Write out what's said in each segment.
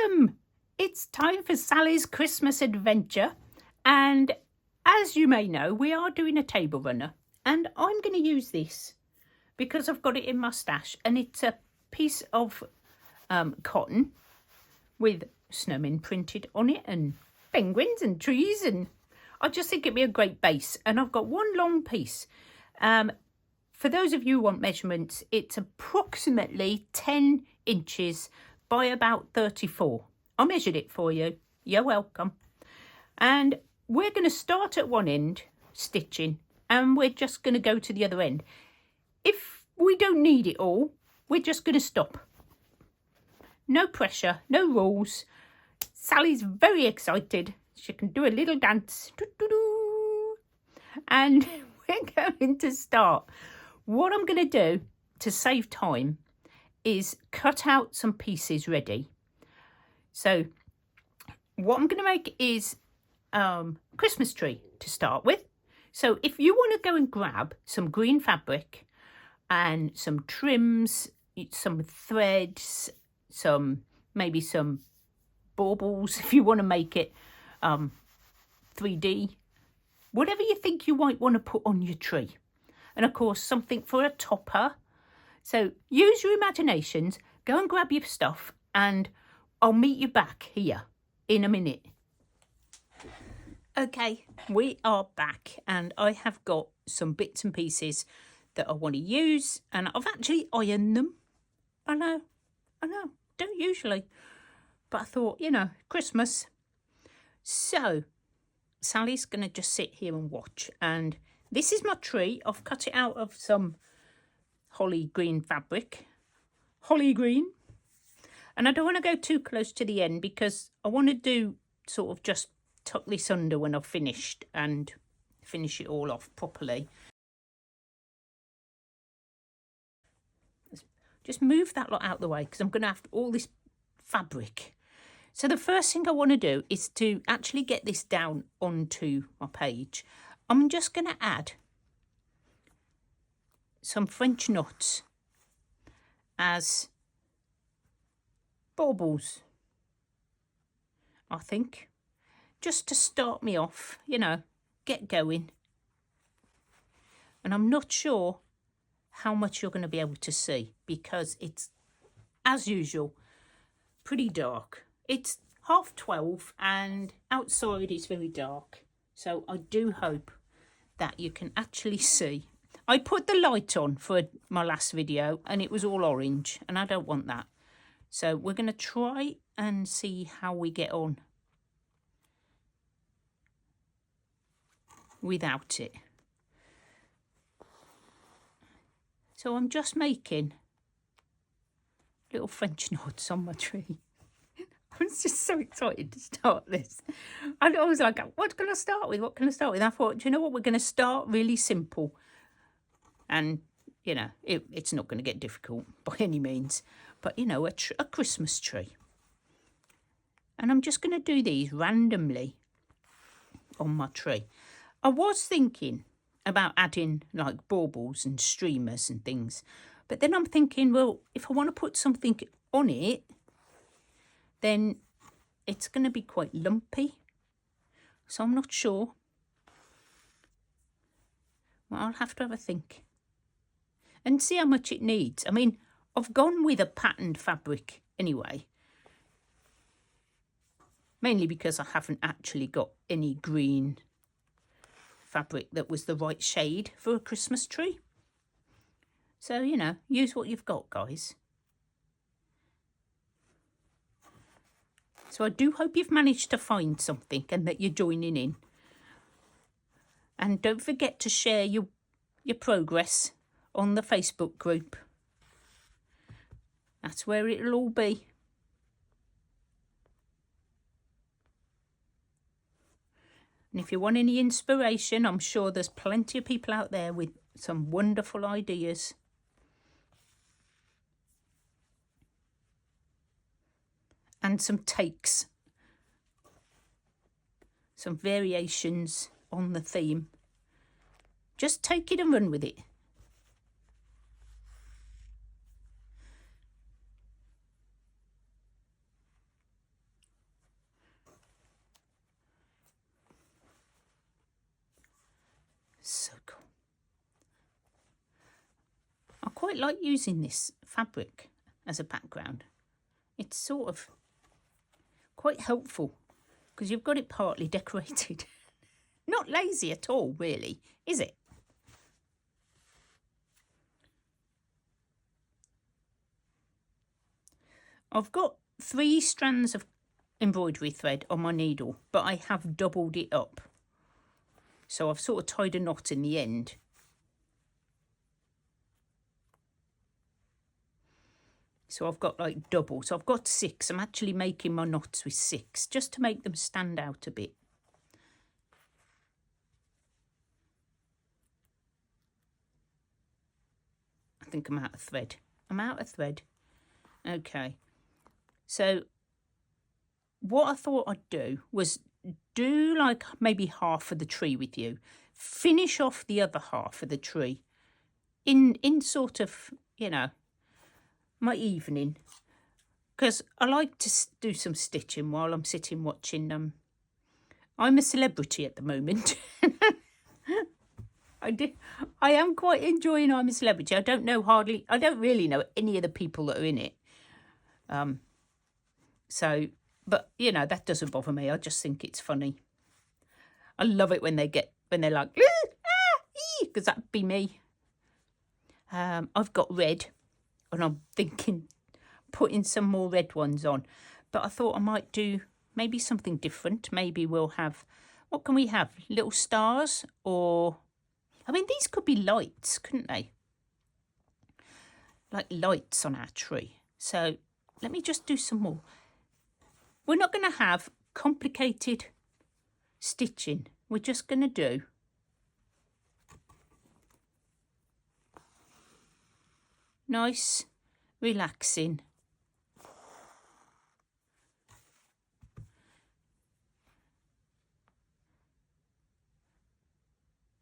Welcome! It's time for Sally's Christmas adventure, and as you may know, we are doing a table runner, and I'm going to use this because I've got it in my stash, and it's a piece of cotton with snowmen printed on it and penguins and trees, and I just think it'd be a great base. And I've got one long piece. For those of you who want measurements, it's approximately 10 inches by about 34. I measured it for you. You're welcome. And we're going to start at one end, stitching, and we're just going to go to the other end. If we don't need it all, we're just going to stop. No pressure, no rules. Sally's very excited. She can do a little dance. And we're going to start. What I'm going to do to save time is cut out some pieces ready. So what I'm going to make is a Christmas tree to start with. So if you want to go and grab some green fabric and some trims, some threads, maybe some baubles if you want to make it 3D, whatever you think you might want to put on your tree. And of course, something for a topper. So use your imaginations, go and grab your stuff, and I'll meet you back here in a minute. Okay, we are back, and I have got some bits and pieces that I want to use, and I've actually ironed them. I know, don't usually, but I thought, Christmas. So Sally's going to just sit here and watch, and this is my tree. I've cut it out of some holly green fabric. Holly green. And I don't want to go too close to the end because I want to do sort of just tuck this under when I've finished and finish it all off properly. Just move that lot out the way because I'm going to have all this fabric. So the first thing I want to do is to actually get this down onto my page. I'm just going to add some French knots as baubles, I think, just to start me off, get going. And I'm not sure how much you're going to be able to see because it's, as usual, pretty dark. It's 12:30 and outside it's very dark. So I do hope that you can actually see. I put the light on for my last video and it was all orange and I don't want that. So we're going to try and see how we get on without it. So I'm just making little French knots on my tree. I was just so excited to start this. I was like, what can I start with? What can I start with? I thought, do you know what? We're going to start really simple. And, it's not going to get difficult by any means. But, a Christmas tree. And I'm just going to do these randomly on my tree. I was thinking about adding like baubles and streamers and things. But then I'm thinking, well, if I want to put something on it, then it's going to be quite lumpy. So I'm not sure. Well, I'll have to have a think and see how much it needs. I mean, I've gone with a patterned fabric anyway. Mainly because I haven't actually got any green fabric that was the right shade for a Christmas tree. So, use what you've got, guys. So I do hope you've managed to find something and that you're joining in. And don't forget to share your progress on the Facebook group. That's where it'll all be. And if you want any inspiration, I'm sure there's plenty of people out there with some wonderful ideas. And some takes, some variations on the theme. Just take it and run with it. quite like using this fabric as a background. It's sort of quite helpful because you've got it partly decorated. Not lazy at all, really, is it? I've got 3 strands of embroidery thread on my needle, but I have doubled it up. So I've sort of tied a knot in the end. So I've got like double. So I've got 6. I'm actually making my knots with 6 just to make them stand out a bit. I think I'm out of thread. I'm out of thread. Okay. So what I thought I'd do was do like maybe half of the tree with you. Finish off the other half of the tree in sort of, you know, my evening. Because I like to do some stitching while I'm sitting watching I'm a celebrity at the moment. I am quite enjoying I'm a Celebrity. I don't really know any of the people that are in it. So, but you know, that doesn't bother me. I just think it's funny. I love it when they're like, because that'd be me. I've got red, and I'm thinking putting some more red ones on. But I thought I might do maybe something different. Maybe we'll have, what can we have? Little stars, or, I mean, these could be lights, couldn't they? Like lights on our tree. So let me just do some more. We're not going to have complicated stitching. We're just going to do nice, relaxing.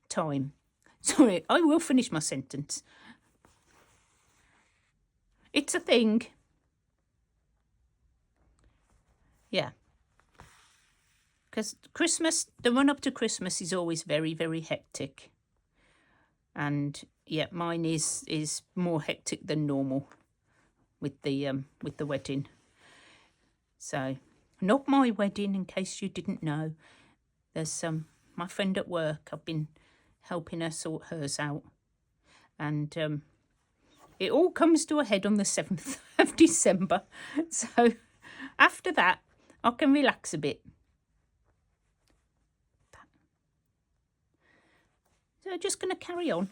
Time. Sorry, I will finish my sentence. It's a thing. Yeah. Because Christmas, the run up to Christmas is always very, very hectic. And yeah, mine is more hectic than normal with the wedding. So, not my wedding, in case you didn't know. There's my friend at work. I've been helping her sort hers out, and it all comes to a head on the 7th of December. So after that, I can relax a bit. So I'm just going to carry on.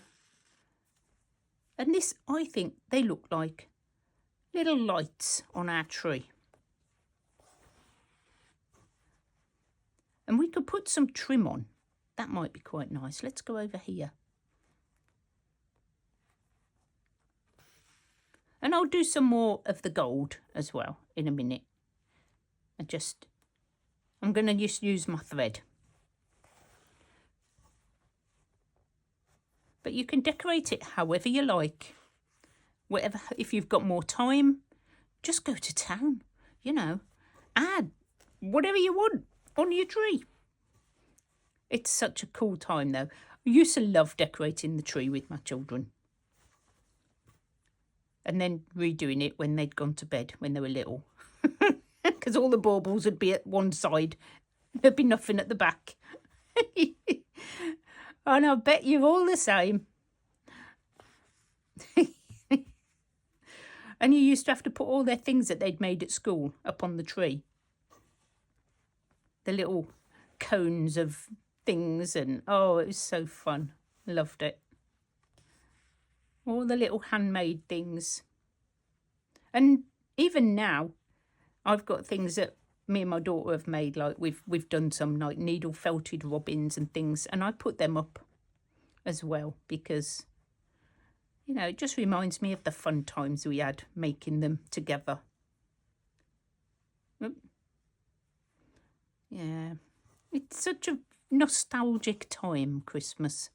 And this, I think, they look like little lights on our tree. And we could put some trim on. That might be quite nice. Let's go over here. And I'll do some more of the gold as well in a minute. I'm going to just use my thread. But you can decorate it however you like. Whatever, if you've got more time, just go to town. You know, add whatever you want on your tree. It's such a cool time, though. I used to love decorating the tree with my children. And then redoing it when they'd gone to bed, when they were little. Because all the baubles would be at one side. There'd be nothing at the back. And I bet you're all the same. And you used to have to put all their things that they'd made at school up on the tree. The little cones of things, and oh, it was so fun. Loved it. All the little handmade things. And even now, I've got things that me and my daughter have made, like we've done some like needle felted robins and things, and I put them up as well because, you know, it just reminds me of the fun times we had making them together. Yeah, it's such a nostalgic time, Christmas.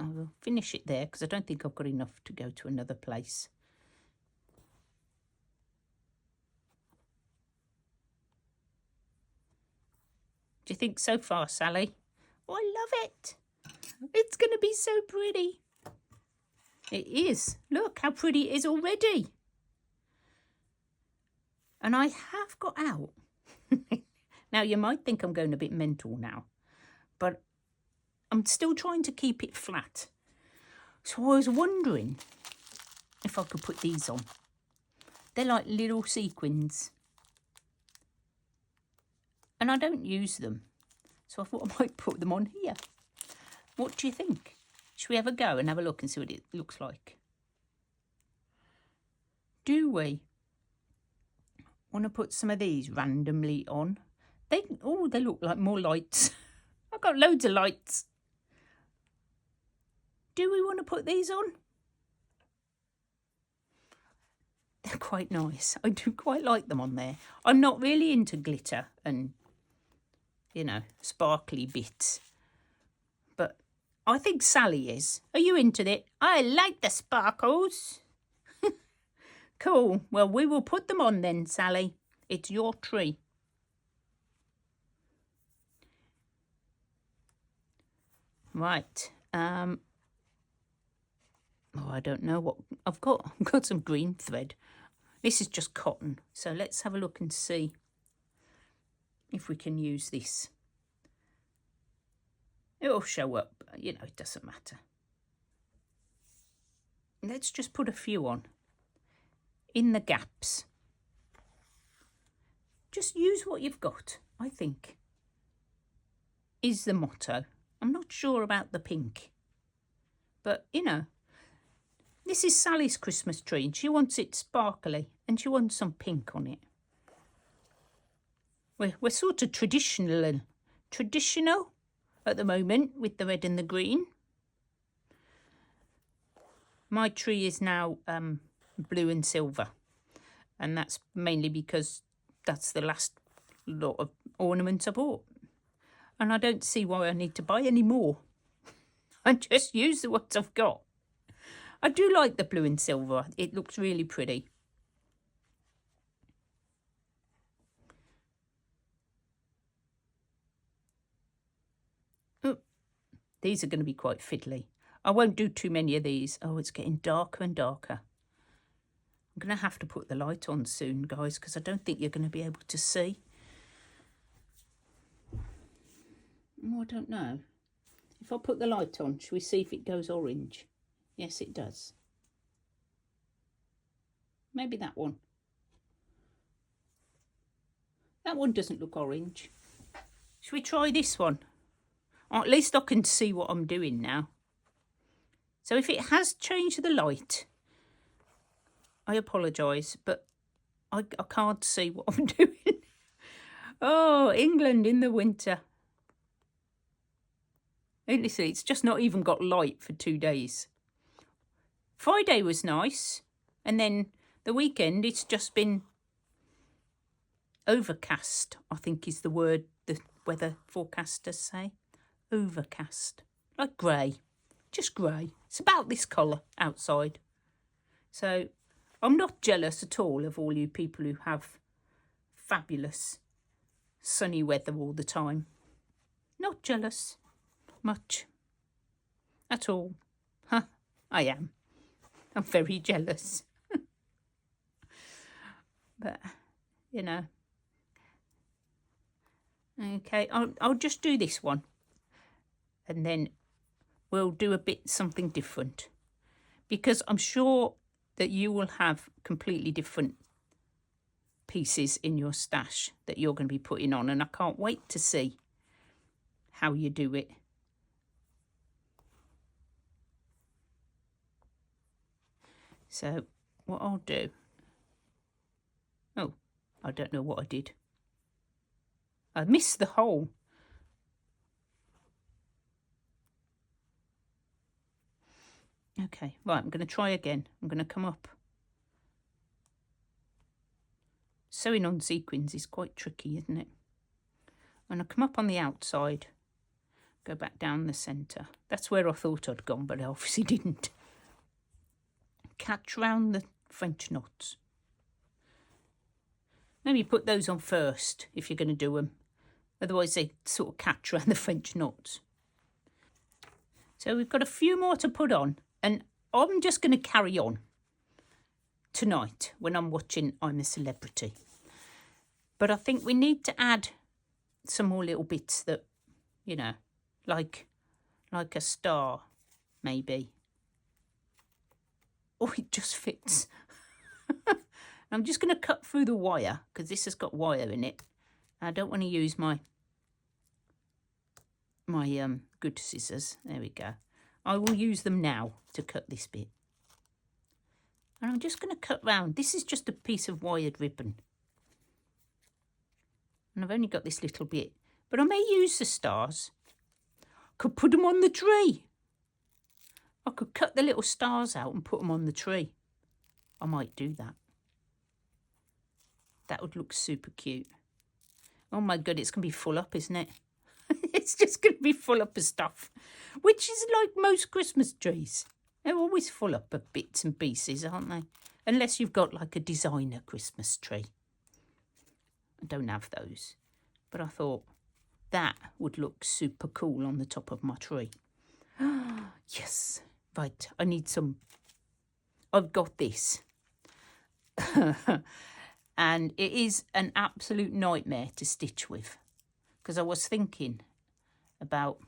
I will finish it there because I don't think I've got enough to go to another place. Do you think so far, Sally? Oh, I love it. It's going to be so pretty. It is. Look how pretty it is already. And I have got out. Now, you might think I'm going a bit mental now, but I'm still trying to keep it flat. So I was wondering if I could put these on. They're like little sequins. And I don't use them. So I thought I might put them on here. What do you think? Should we have a go and have a look and see what it looks like? Do we want to put some of these randomly on? They look like more lights. I've got loads of lights. Do we want to put these on? They're quite nice. I do quite like them on there. I'm not really into glitter and, you know, sparkly bits. But I think Sally is. Are you into it? I like the sparkles. Cool. Well, we will put them on then, Sally. It's your tree. Right. Oh, I don't know what I've got. I've got some green thread. This is just cotton. So let's have a look and see if we can use this. It'll show up. You know, it doesn't matter. Let's just put a few on in the gaps. Just use what you've got, I think, is the motto. I'm not sure about the pink, but, you know, this is Sally's Christmas tree and she wants it sparkly and she wants some pink on it. We're sort of traditional at the moment with the red and the green. My tree is now blue and silver, and that's mainly because that's the last lot of ornaments I bought. And I don't see why I need to buy any more. I just use the ones I've got. I do like the blue and silver. It looks really pretty. Oh, these are going to be quite fiddly. I won't do too many of these. Oh, it's getting darker and darker. I'm going to have to put the light on soon, guys, because I don't think you're going to be able to see. Oh, I don't know. If I put the light on, shall we see if it goes orange? Yes, it does. Maybe that one. That one doesn't look orange. Shall we try this one? Or at least I can see what I'm doing now. So if it has changed the light, I apologise, but I can't see what I'm doing. Oh, England in the winter. Honestly, it's just not even got light for 2 days. Friday was nice, and then the weekend it's just been overcast, I think is the word the weather forecasters say. Overcast. Like grey. Just grey. It's about this colour outside. So I'm not jealous at all of all you people who have fabulous sunny weather all the time. Not jealous much at all. Huh? I am. I'm very jealous. But, you know. Okay, I'll just do this one. And then we'll do a bit something different. Because I'm sure that you will have completely different pieces in your stash that you're going to be putting on. And I can't wait to see how you do it. So what I'll do... Oh, I don't know what I did. I missed the hole. Okay, right, I'm going to try again. I'm going to come up. Sewing on sequins is quite tricky, isn't it? I'm going to come up on the outside, go back down the centre. That's where I thought I'd gone, but I obviously didn't. Catch round the French knots. Maybe put those on first if you're going to do them. Otherwise they sort of catch around the French knots. So we've got a few more to put on, and I'm just going to carry on tonight when I'm watching I'm a Celebrity. But I think we need to add some more little bits that, you know, like a star, maybe. Oh, it just fits. I'm just going to cut through the wire because this has got wire in it. I don't want to use my good scissors. There we go. I will use them now to cut this bit. And I'm just going to cut round. This is just a piece of wired ribbon. And I've only got this little bit. But I may use the stars. Could put them on the tree. I could cut the little stars out and put them on the tree. I might do that. That would look super cute. Oh my God, it's going to be full up, isn't it? It's just going to be full up of stuff. Which is like most Christmas trees. They're always full up of bits and pieces, aren't they? Unless you've got like a designer Christmas tree. I don't have those. But I thought that would look super cool on the top of my tree. Yes. Right, I need some. I've got this. And it is an absolute nightmare to stitch with. Because I was thinking about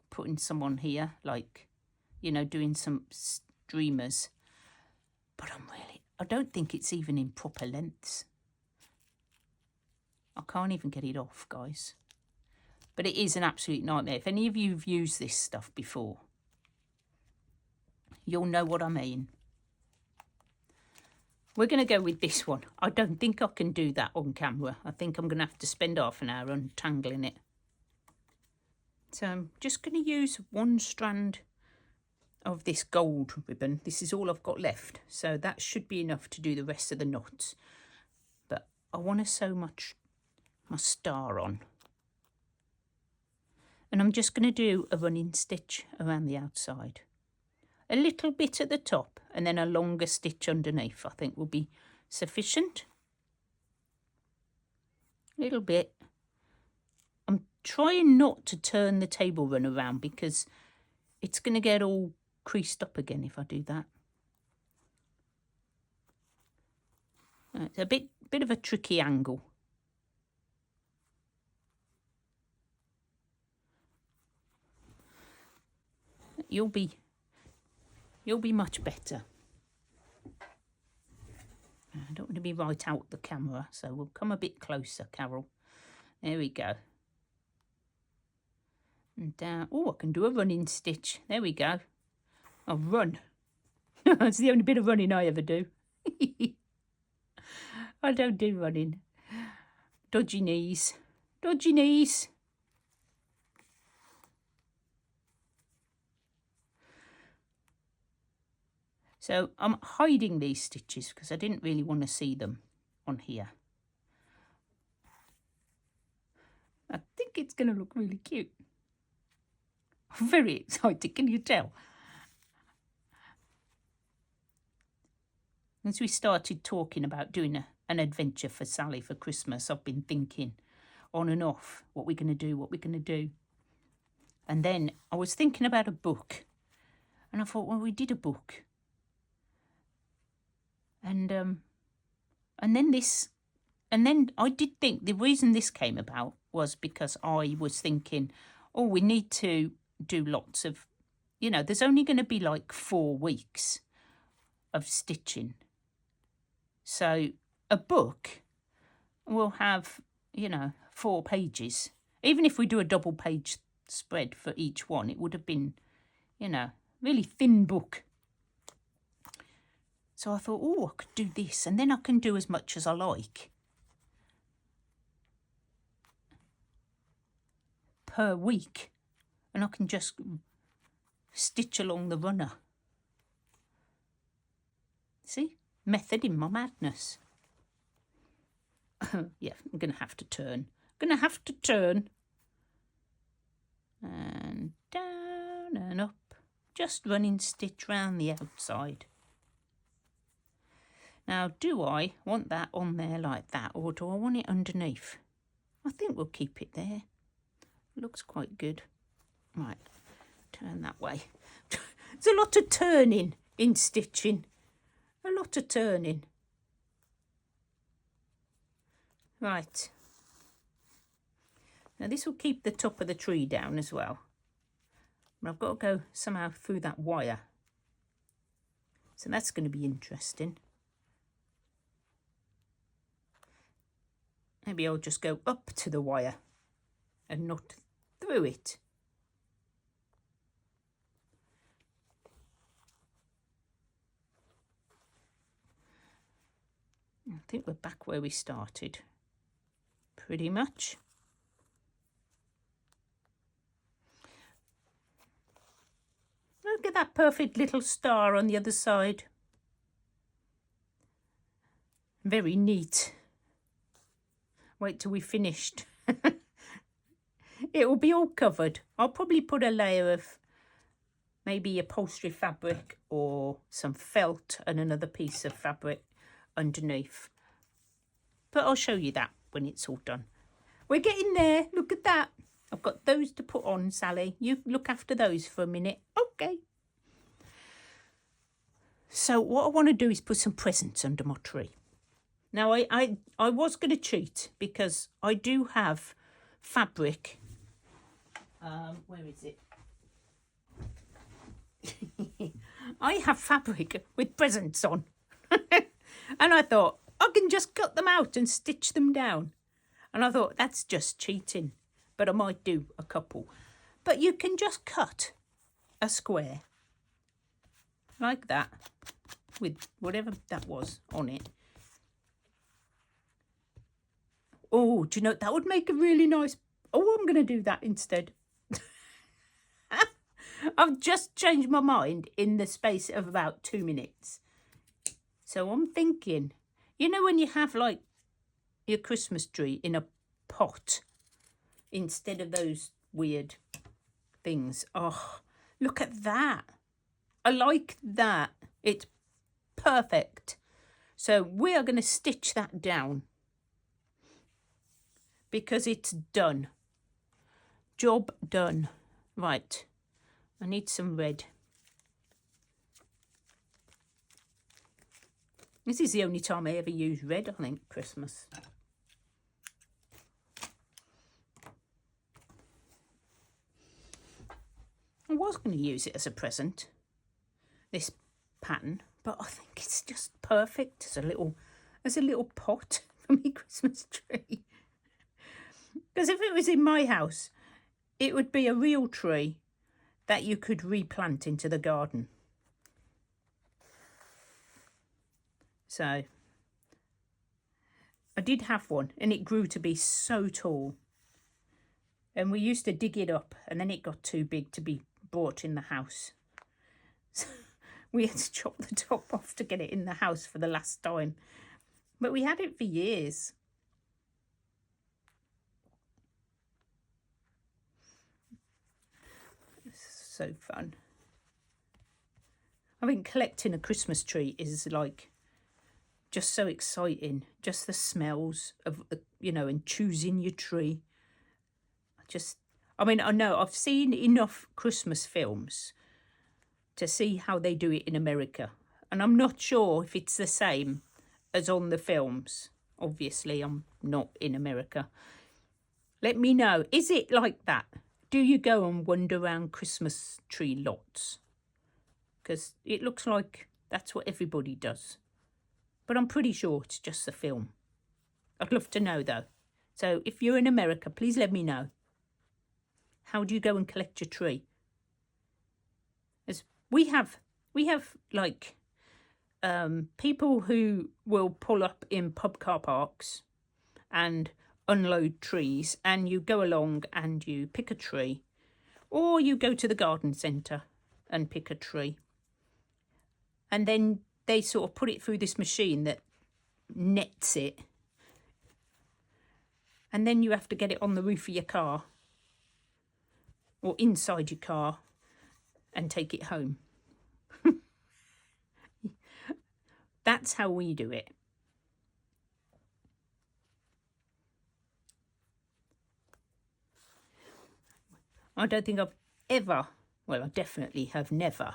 putting some on here, like, you know, doing some streamers. But I don't think it's even in proper lengths. I can't even get it off, guys. But it is an absolute nightmare. If any of you have used this stuff before, you'll know what I mean. We're going to go with this one. I don't think I can do that on camera. I think I'm going to have to spend half an hour untangling it. So I'm just going to use one strand of this gold ribbon. This is all I've got left. So that should be enough to do the rest of the knots. But I want to sew my star on. And I'm just going to do a running stitch around the outside. A little bit at the top and then a longer stitch underneath, I think will be sufficient. A little bit. I'm trying not to turn the table run around because it's going to get all creased up again if I do that. It's a bit of a tricky angle. You'll be much better. I don't want to be right out the camera, so we'll come a bit closer, Carol. There we go. And down. Oh, I can do a running stitch. There we go. I'll run. That's the only bit of running I ever do. I don't do running. Dodgy knees. Dodgy knees. So I'm hiding these stitches because I didn't really want to see them on here. I think it's going to look really cute. I'm very excited, can you tell? As we started talking about doing an adventure for Sally for Christmas, I've been thinking on and off what we're going to do. And then I was thinking about a book. And I thought, well, we did a book. And then I did think the reason this came about was because I was thinking, oh, we need to do lots of, you know, there's only going to be like 4 weeks of stitching. So a book will have, you know, 4 pages. Even if we do a double page spread for each one, it would have been, you know, really thin book. So I thought, oh, I could do this, and then I can do as much as I like per week, and I can just stitch along the runner. See? Method in my madness. Yeah, I'm going to have to turn. And down and up. Just running stitch round the outside. Now, do I want that on there like that, or do I want it underneath? I think we'll keep it there. Looks quite good. Right, Turn that way. There's a lot of turning in stitching. A lot of turning. Right. Now this will keep the top of the tree down as well. But I've got to go somehow through that wire. So that's going to be interesting. Maybe I'll just go up to the wire and not through it. I think we're back where we started. Pretty much. Look at that perfect little star on the other side. Very neat. Wait till we're finished. It will be all covered. I'll probably put a layer of maybe upholstery fabric or some felt and another piece of fabric underneath. But I'll show you that when it's all done. We're getting there. Look at that. I've got those to put on, Sally. You look after those for a minute. Okay. So what I want to do is put some presents under my tree. Now, I was going to cheat because I do have fabric. Where is it? I have fabric with presents on. And I thought, I can just cut them out and stitch them down. And I thought, that's just cheating. But I might do a couple. But you can just cut a square like that with whatever that was on it. Oh, do you know, that would make a really nice... Oh, I'm going to do that instead. I've just changed my mind in the space of about 2 minutes. So I'm thinking, you know when you have like your Christmas tree in a pot instead of those weird things. Oh, look at that. I like that. It's perfect. So we are going to stitch that down because it's done. Job done. Right. I need some red. This is the only time I ever use red, I think, Christmas. I was going to use it as a present, this pattern, but I think it's just perfect as a little pot for my Christmas tree. Because if it was in my house, it would be a real tree that you could replant into the garden. So I did have one and it grew to be so tall. And we used to dig it up and then it got too big to be brought in the house. So we had to chop the top off to get it in the house for the last time. But we had it for years. So fun. I mean, collecting a Christmas tree is like just so exciting. Just the smells of, you know, and choosing your tree. I mean, I know I've seen enough Christmas films to see how they do it in America. And I'm not sure if it's the same as on the films. Obviously, I'm not in America. Let me know. Is it like that? Do you go and wander around Christmas tree lots? Because it looks like that's what everybody does. But I'm pretty sure it's just the film. I'd love to know, though. So if you're in America, please let me know. How do you go and collect your tree? As we have like people who will pull up in pub car parks and unload trees, and you go along and you pick a tree, or you go to the garden centre and pick a tree, and then they sort of put it through this machine that nets it, and then you have to get it on the roof of your car or inside your car and take it home. That's how we do it. I don't think I've ever well, I definitely have never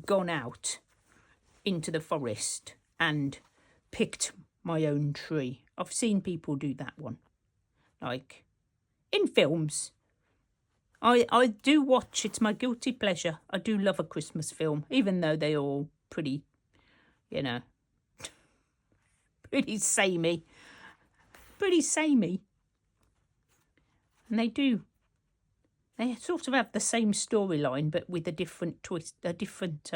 gone out into the forest and picked my own tree. I've seen people do that one, like in films. I do watch, it's my guilty pleasure. I do love a Christmas film, even though they're all pretty, you know, pretty samey. Pretty samey. And they sort of have the same storyline, but with a different twist, a different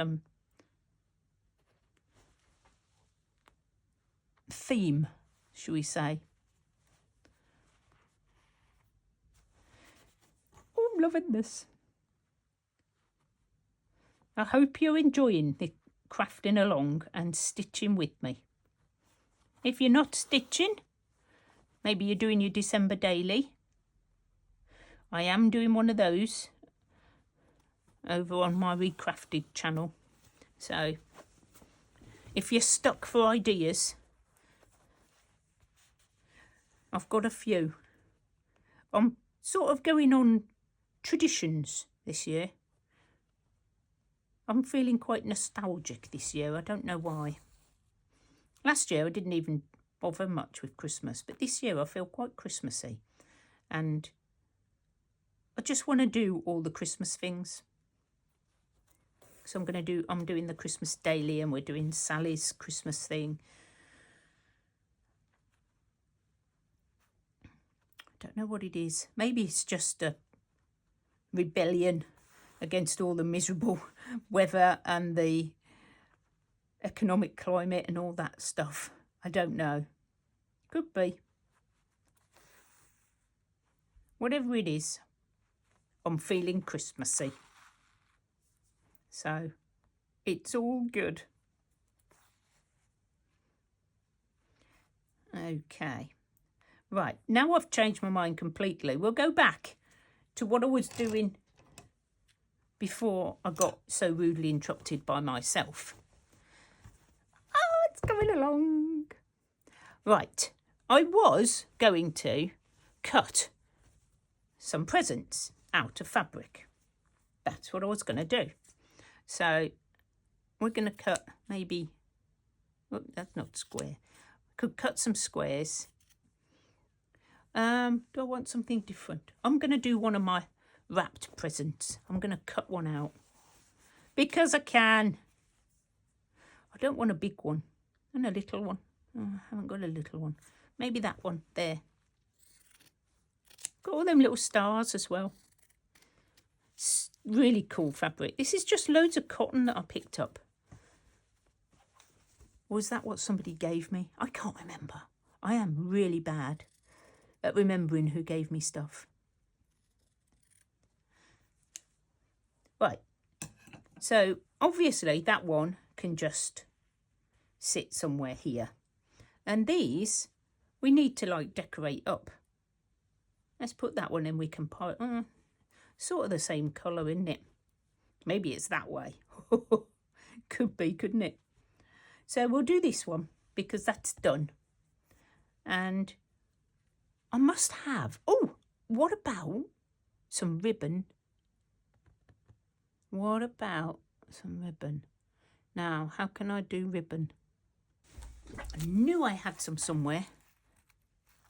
theme, shall we say. Oh, I'm loving this. I hope you're enjoying the crafting along and stitching with me. If you're not stitching, maybe you're doing your December daily. I am doing one of those over on my Recrafted channel. So if you're stuck for ideas, I've got a few. I'm sort of going on traditions this year. I'm feeling quite nostalgic this year. I don't know why. Last year I didn't even bother much with Christmas, but this year I feel quite Christmassy. And I just want to do all the Christmas things. So I'm doing the Christmas daily, and we're doing Sally's Christmas thing. I don't know what it is. Maybe it's just a rebellion against all the miserable weather and the economic climate and all that stuff. I don't know. Could be. Whatever it is, I'm feeling Christmassy. So it's all good. Okay. Right, now I've changed my mind completely. We'll go back to what I was doing before I got so rudely interrupted by myself. Oh, it's going along. Right, I was going to cut some presents out of fabric. That's what I was going to do. So we're going to cut maybe, oh, that's not square. Could cut some squares. Do I want something different? I'm going to do one of my wrapped presents. I'm going to cut one out because I can. I don't want a big one and a little one. Oh, I haven't got a little one. Maybe that one there. Got all them little stars as well. It's really cool fabric. This is just loads of cotton that I picked up. Or is that what somebody gave me? I can't remember. I am really bad at remembering who gave me stuff. Right. So obviously that one can just sit somewhere here. And these we need to like decorate up. Let's put that one in. We can sort of the same colour, isn't it? Maybe it's that way. Could be, couldn't it? So we'll do this one because that's done. And I must have, oh, what about some ribbon? What about some ribbon? Now, how can I do ribbon? I knew I had some somewhere.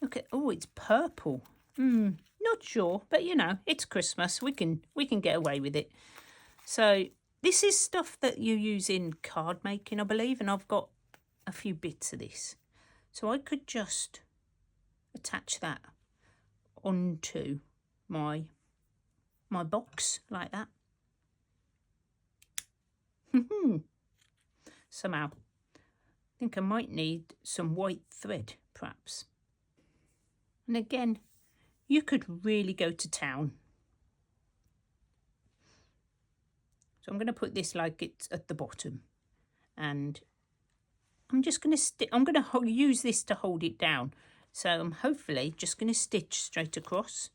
Look at, oh, it's purple. Not sure, but you know, it's Christmas. We can get away with it. So this is stuff that you use in card making, I believe, and I've got a few bits of this. So I could just attach that onto my box like that. Somehow. I think I might need some white thread, perhaps. And again, you could really go to town. So I'm going to put this like it's at the bottom. And I'm just going to I'm going to use this to hold it down. So I'm hopefully just going to stitch straight across.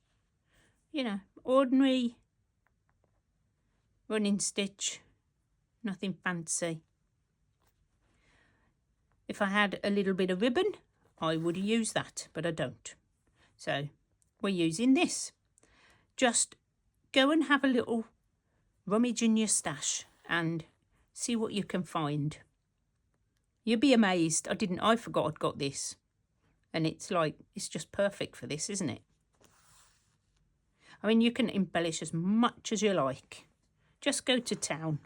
You know, ordinary running stitch. Nothing fancy. If I had a little bit of ribbon, I would use that, but I don't. So we're using this. Just go and have a little rummage in your stash and see what you can find. You'll be amazed. I forgot I'd got this. And it's like, it's just perfect for this, isn't it? I mean, you can embellish as much as you like. Just go to town.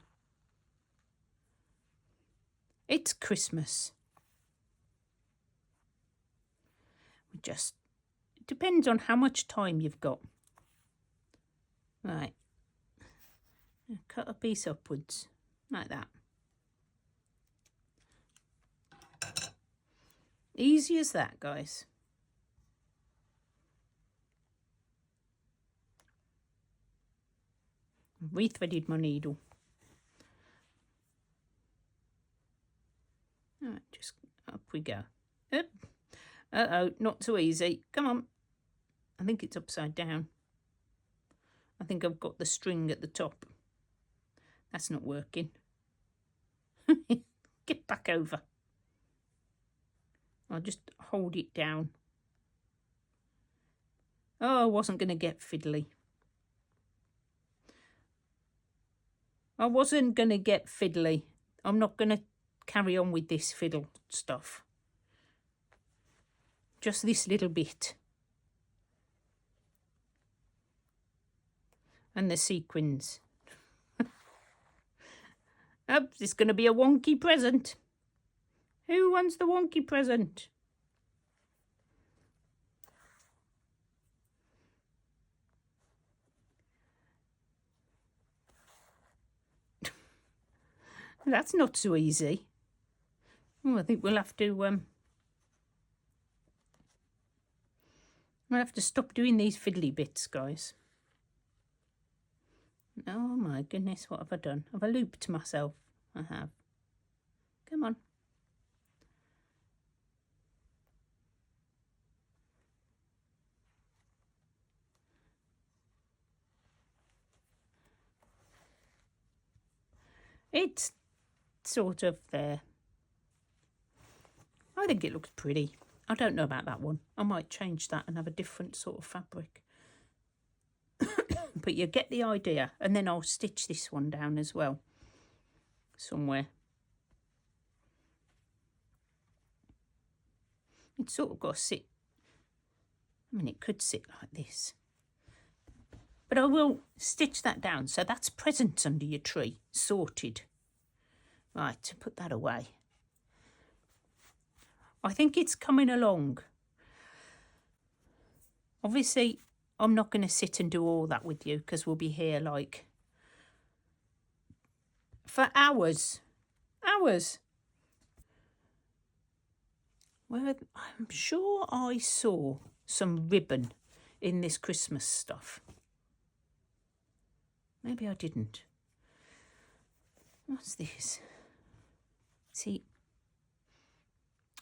It's Christmas. Just, it depends on how much time you've got. Right. Cut a piece upwards, like that. Easy as that, guys. Rethreaded my needle. Right, just up we go. Up. Uh-oh, not so easy. Come on. I think it's upside down. I think I've got the string at the top. That's not working. Get back over. I'll just hold it down. Oh, I wasn't going to get fiddly. I'm not going to carry on with this fiddle stuff. Just this little bit. And the sequins. Oh, it's going to be a wonky present. Who wants the wonky present? That's not so easy. Oh, I think we'll have to stop doing these fiddly bits, guys. Oh my goodness, what have I done? Have I looped myself? I have. Come on. It's sort of there. I think it looks pretty. I don't know about that one. I might change that and have a different sort of fabric. But you get the idea. And then I'll stitch this one down as well. Somewhere. It's sort of got to sit. I mean, it could sit like this. But I will stitch that down. So that's presents under your tree. Sorted. Right, put that away. I think it's coming along. Obviously, I'm not going to sit and do all that with you because we'll be here like for hours. Hours. Well, I'm sure I saw some ribbon in this Christmas stuff. Maybe I didn't. What's this? See,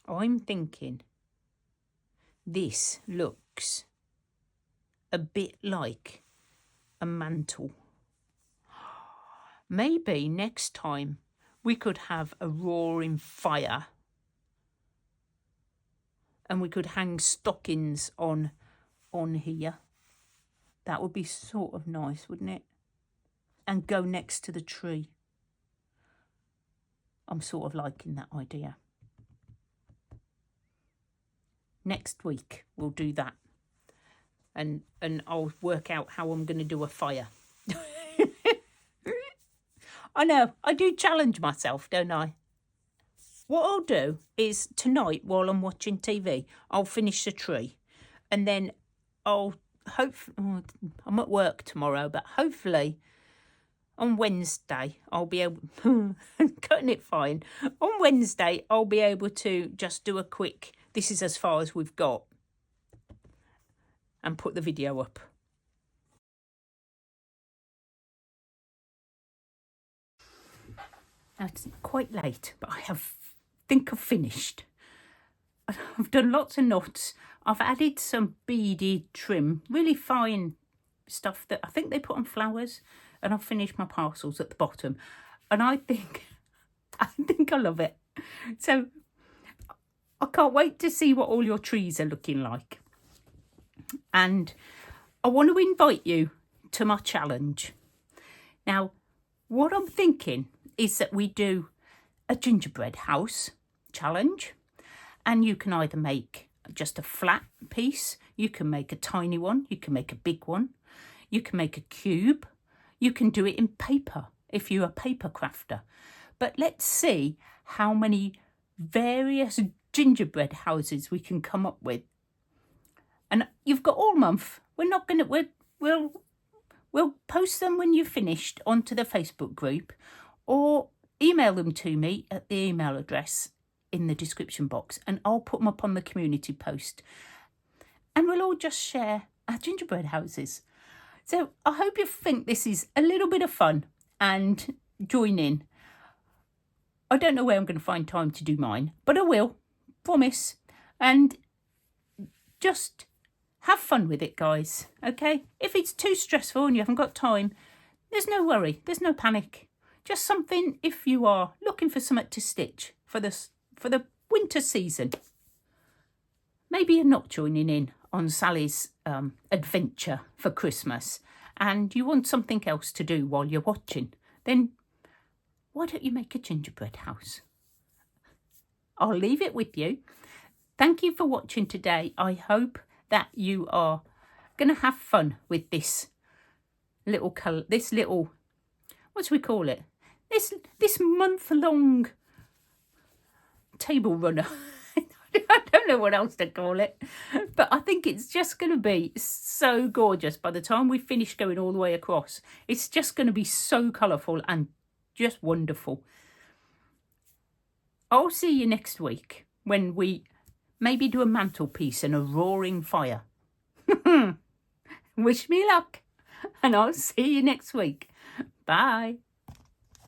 I'm thinking this looks a bit like a mantle. Maybe next time we could have a roaring fire and we could hang stockings on here. That would be sort of nice, wouldn't it? And go next to the tree. I'm sort of liking that idea. Next week we'll do that. And I'll work out how I'm going to do a fire. I know, I do challenge myself, don't I? What I'll do is tonight while I'm watching TV, I'll finish the tree. And then I'm at work tomorrow, but hopefully on Wednesday I'll be able, cutting it fine. On Wednesday I'll be able to just do a quick, this is as far as we've got, and put the video up. Now it's quite late, but I think I've finished. I've done lots of knots. I've added some beaded trim, really fine stuff that I think they put on flowers, and I've finished my parcels at the bottom. And I think I love it. So I can't wait to see what all your trees are looking like. And I want to invite you to my challenge. Now, What I'm thinking is that we do a gingerbread house challenge, and you can either make just a flat piece, you can make a tiny one, you can make a big one, you can make a cube, you can do it in paper if you're a paper crafter. But let's see how many various gingerbread houses we can come up with. And you've got all month. We'll post them when you've finished onto the Facebook group, or email them to me at the email address in the description box, and I'll put them up on the community post. And we'll all just share our gingerbread houses. So I hope you think this is a little bit of fun and join in. I don't know where I'm going to find time to do mine, but I will, promise. And just have fun with it, guys, okay? If it's too stressful and you haven't got time, there's no worry, there's no panic. Just something if you are looking for something to stitch for the winter season. Maybe you're not joining in on Sally's adventure for Christmas and you want something else to do while you're watching, then why don't you make a gingerbread house? I'll leave it with you. Thank you for watching today. I hope that you are going to have fun with this little what do we call it? This month-long table runner. I don't know what else to call it, but I think it's just going to be so gorgeous by the time we finish going all the way across. It's just going to be so colourful and just wonderful. I'll see you next week when we maybe do a mantelpiece and a roaring fire. Wish me luck, and I'll see you next week. Bye.